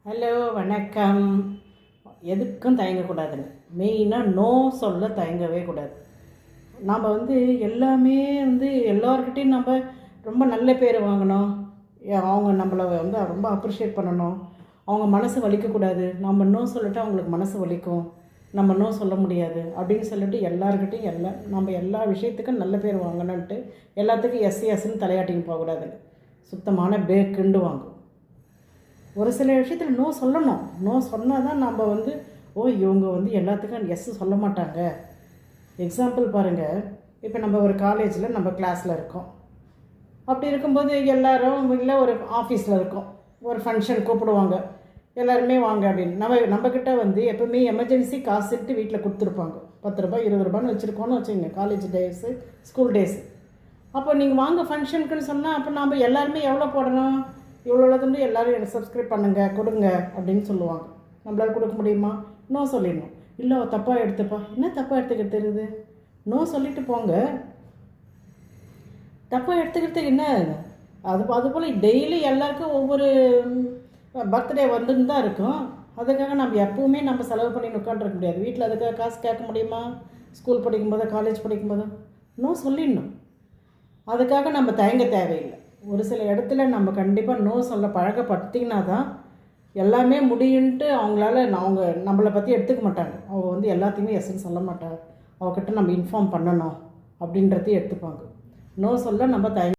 Hello வணக்கம். எதுக்கும் தயங்கக்கூடாதுங்க. மெயினாக நோ சொல்ல தயங்கவே கூடாது. நாம் எல்லாமே எல்லார்கிட்டையும் நம்ம ரொம்ப நல்ல பேர் வாங்கணும். அவங்க நம்மளை ரொம்ப அப்ரிஷியேட் பண்ணணும். அவங்க மனசு வலிக்கக்கூடாது. நம்ம நோ சொல்லிட்டு அவங்களுக்கு மனசு வலிக்கும். நம்ம நோ சொல்ல முடியாது அப்படின்னு சொல்லிட்டு எல்லாருக்கிட்டையும் நம்ம எல்லா விஷயத்துக்கும் நல்ல பேர் வாங்கணுன்ட்டு எல்லாத்துக்கும் எஸ்ன்னு தலையாட்டின்னு போகக்கூடாதுங்க. சுத்தமான பேக்குண்டு வாங்கும். ஒரு சில விஷயத்தில் நோ சொல்லணும். நோ சொன்னால் தான் நம்ம இவங்க எல்லாத்துக்கும் எஸ் சொல்ல மாட்டாங்க. எக்ஸாம்பிள் பாருங்கள், இப்போ நம்ம ஒரு காலேஜில் நம்ம கிளாஸில் இருக்கோம். அப்படி இருக்கும்போது எல்லோரும் இல்லை ஒரு ஆஃபீஸில் இருக்கோம், ஒரு ஃபங்க்ஷன் கூப்பிடுவாங்க, எல்லாருமே வாங்க அப்படின்னு நம்மக்கிட்ட எப்போவுமே எமர்ஜென்சி காசுட்டு வீட்டில் கொடுத்துருப்பாங்க. 10 ரூபாய் 20 ரூபான்னு வச்சுருக்கோன்னு வச்சுங்க, காலேஜ் டேஸு ஸ்கூல் டேஸு. அப்போ நீங்கள் வாங்க ஃபங்க்ஷனுக்குன்னு சொன்னால் அப்போ நம்ம எல்லாருமே எவ்வளோ போடணும், இவ்வளோதுன்னு எல்லோரும் எனக்கு சப்ஸ்கிரைப் பண்ணுங்கள் கொடுங்க அப்படின்னு சொல்லுவாங்க. நம்மளால் கொடுக்க முடியுமா? நோ சொல்லிடணும். இல்லை தப்பாக எடுத்துப்பா, என்ன தப்பாக எடுத்துக்கிட்டு தெரியுது, நோ சொல்லிட்டு போங்க. தப்பாக எடுத்துக்கிறதுக்கு என்ன? அதுபோல் டெய்லி எல்லாருக்கும் ஒவ்வொரு பர்த்டே வந்துன்னு தான் இருக்கும். அதுக்காக நம்ம எப்போவுமே நம்ம செலவு பண்ணி உட்காந்துருக்க முடியாது. வீட்டில் அதுக்காக காசு கேட்க முடியுமா? ஸ்கூல் படிக்கும்போதோ காலேஜ் படிக்கும்போதோ நோ சொல்லிடணும். அதுக்காக நம்ம தயங்க தேவையில்லை. ஒரு சில இடத்துல நம்ம கண்டிப்பாக நோ சொல்ல பழக்கப்படுத்திங்கன்னா தான் எல்லாமே முடியுன்ட்டு அவங்க நம்மளை பற்றி எடுத்துக்க மாட்டாங்க. அவங்க எல்லாத்தையுமே எஸ்ன்னு சொல்ல மாட்டாங்க. அவகிட்ட நம்ம இன்ஃபார்ம் பண்ணணும் அப்படின்றதையும் எடுத்துப்பாங்க. நோ சொல்ல நம்ம